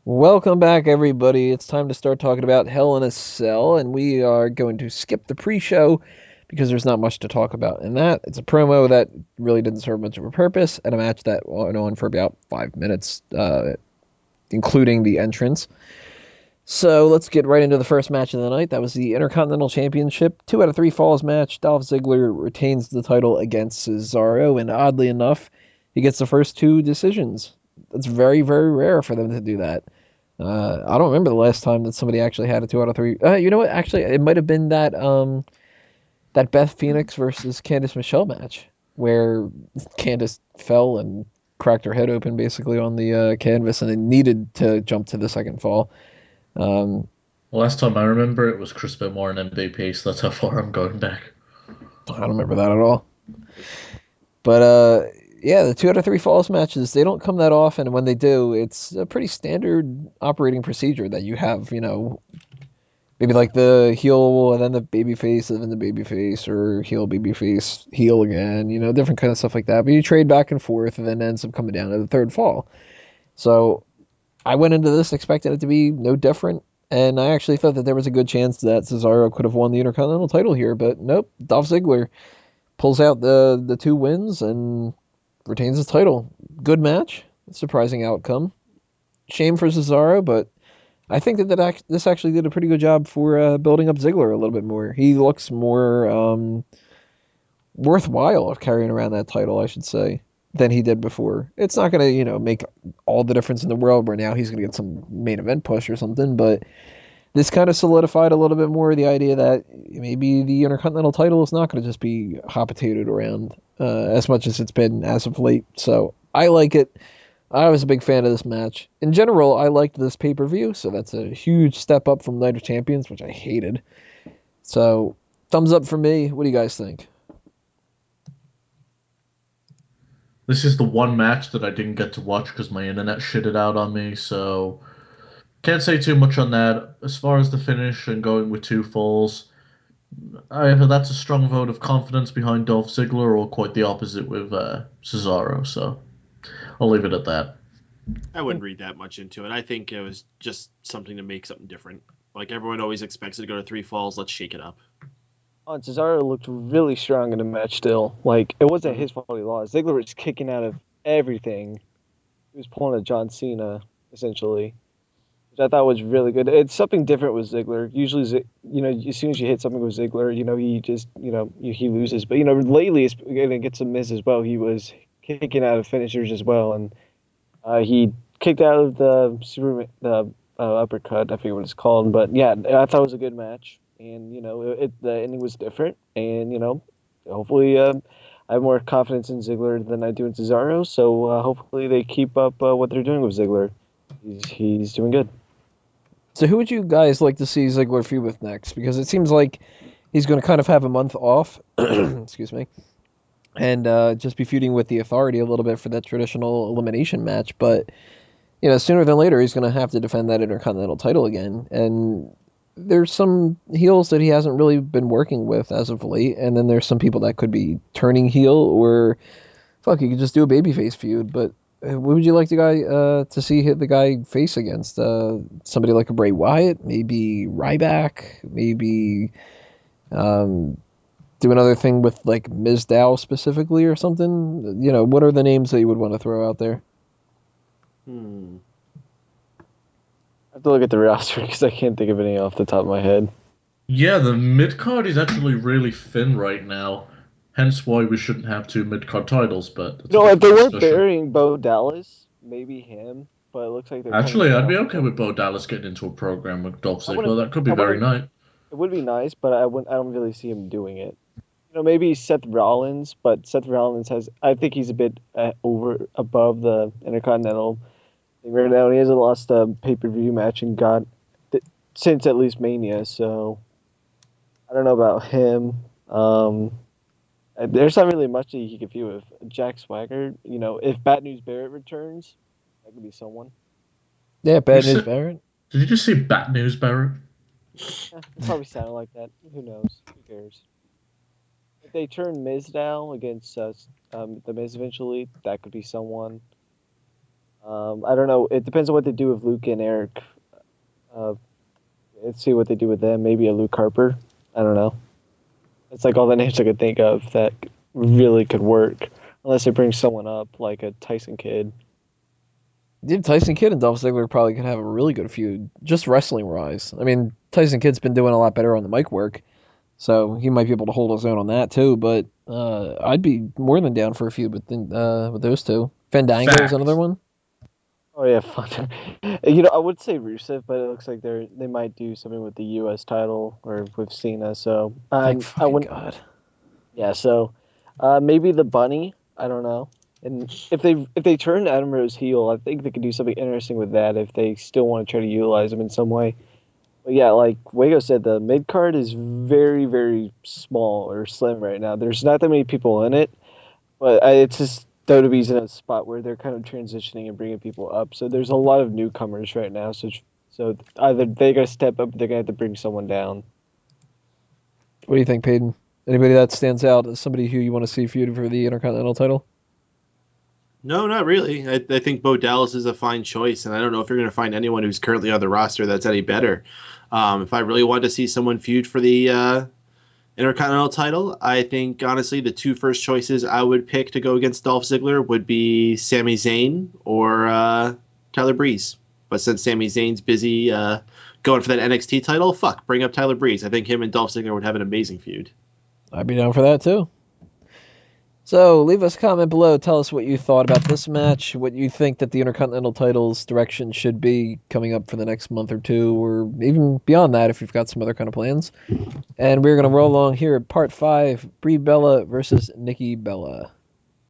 Welcome back, everybody. It's time to start talking about Hell in a Cell, and we are going to skip the pre-show because there's not much to talk about in that. It's a promo that really didn't serve much of a purpose, and a match that went on for about 5 minutes, including the entrance. So let's get right into the first match of the night. That was the Intercontinental Championship 2 out of 3 falls match. Dolph Ziggler retains the title against Cesaro, and oddly enough, he gets the first 2 decisions. That's very, very rare for them to do that. I don't remember the last time that somebody actually had a 2 out of 3. You know what? Actually, it might have been that Beth Phoenix versus Candice Michelle match where Candice fell and cracked her head open basically on the canvas and it needed to jump to the second fall. Last time I remember it was Chris Benoit and MVP, so that's how far I'm going back. I don't remember that at all. But yeah, the 2 out of 3 falls matches, they don't come that often, and when they do, it's a pretty standard operating procedure that you have, maybe like the heel and then the baby face and then the baby face, or heel baby face, heel again, different kind of stuff like that. But you trade back and forth and then ends up coming down to the third fall. So I went into this expecting it to be no different, and I actually thought that there was a good chance that Cesaro could have won the Intercontinental title here, but nope, Dolph Ziggler pulls out the 2 wins and retains his title. Good match, surprising outcome. Shame for Cesaro, but I think that this actually did a pretty good job for building up Ziggler a little bit more. He looks more worthwhile of carrying around that title, I should say, than he did before. It's not going to, make all the difference in the world where now he's going to get some main event push or something, but this kind of solidified a little bit more the idea that maybe the Intercontinental title is not going to just be hot potatoed around as much as it's been as of late. So I like it. I was a big fan of this match. In general, I liked this pay-per-view, so that's a huge step up from Night of Champions, which I hated. So thumbs up for me. What do you guys think? This is the one match that I didn't get to watch because my internet shitted out on me, so can't say too much on that. As far as the finish and going with 2 falls, either that's a strong vote of confidence behind Dolph Ziggler or quite the opposite with Cesaro, so I'll leave it at that. I wouldn't read that much into it. I think it was just something to make something different. Like everyone always expects it to go to 3 falls. Let's shake it up. Cesaro looked really strong in the match still. Like, it wasn't his fault he lost. Ziggler was kicking out of everything. He was pulling a John Cena, essentially, which I thought was really good. It's something different with Ziggler. Usually, as soon as you hit something with Ziggler, he just, he loses. But, lately, it's going to get some miss as well. He was kicking out of finishers as well. And he kicked out of the uppercut. I forget what it's called. But, yeah, I thought it was a good match. And, the ending was different. And, hopefully I have more confidence in Ziggler than I do in Cesaro. So hopefully they keep up what they're doing with Ziggler. He's doing good. So who would you guys like to see Ziggler feud with next? Because it seems like he's going to kind of have a month off. Excuse me. And just be feuding with the Authority a little bit for that traditional elimination match. But, sooner than later, he's going to have to defend that Intercontinental title again. And there's some heels that he hasn't really been working with as of late, and then there's some people that could be turning heel, or fuck, you could just do a babyface feud. But what would you like to see hit the guy face against? Somebody like a Bray Wyatt, maybe Ryback, maybe do another thing with like Ms. Dow specifically or something. What are the names that you would want to throw out there? I have to look at the roster because I can't think of any off the top of my head. Yeah, the mid card is actually really thin right now. Hence why we shouldn't have 2 mid card titles, but that's If they weren't discussion. burying Bo Dallas, maybe him. But it looks like they're Actually, I'd be okay with Bo Dallas getting into a program with Dolph Ziggler. That could be very nice. It would be nice, but I don't really see him doing it. Maybe Seth Rollins, but Seth Rollins I think he's a bit above the Intercontinental thing right now. He hasn't lost a pay-per-view match since at least Mania, so I don't know about him. There's not really much that he could feud with. Jack Swagger, if Bad News Barrett returns, that could be someone. Yeah, Bad News Barrett. Did you just say Bat News Barrett? It probably sounded like that. Who knows? Who cares? If they turn Mizdow against the Miz eventually, that could be someone. I don't know. It depends on what they do with Luke and Eric. Uh, let's see what they do with them. Maybe a Luke Harper. I don't know. It's like all the names I could think of that really could work, unless they bring someone up like a Tyson Kidd. Yeah, Tyson Kidd and Dolph Ziggler probably could have a really good feud, just wrestling wise. I mean, Tyson Kidd's been doing a lot better on the mic work, so he might be able to hold his own on that too. But I'd be more than down for a feud with those two. Fandango is Fact. another one. Oh yeah, fun. I would say Rusev, but it looks like they might do something with the U.S. title or with Cena. So Thank I fucking wouldn't. God. Yeah, so maybe the bunny. I don't know. And if they turn Adam Rose heel, I think they could do something interesting with that if they still want to try to utilize him in some way. But yeah, like Wago said, the mid card is very very small or slim right now. There's not that many people in it, but it's just WWE's in a spot where they're kind of transitioning and bringing people up. So there's a lot of newcomers right now. So either they got to step up, or they're gonna have to bring someone down. What do you think, Peyton? Anybody that stands out as somebody who you want to see feud for the Intercontinental title? No, not really. I think Bo Dallas is a fine choice, and I don't know if you're going to find anyone who's currently on the roster that's any better. If I really wanted to see someone feud for the Intercontinental title, I think, honestly, the two first choices I would pick to go against Dolph Ziggler would be Sami Zayn or Tyler Breeze. But since Sami Zayn's busy going for that NXT title, bring up Tyler Breeze. I think him and Dolph Ziggler would have an amazing feud. I'd be down for that too. So leave us a comment below. Tell us what you thought about this match, what you think that the Intercontinental title's direction should be coming up for the next month or two, or even beyond that if you've got some other kind of plans. And we're going to roll along here at Part 5, Brie Bella versus Nikki Bella.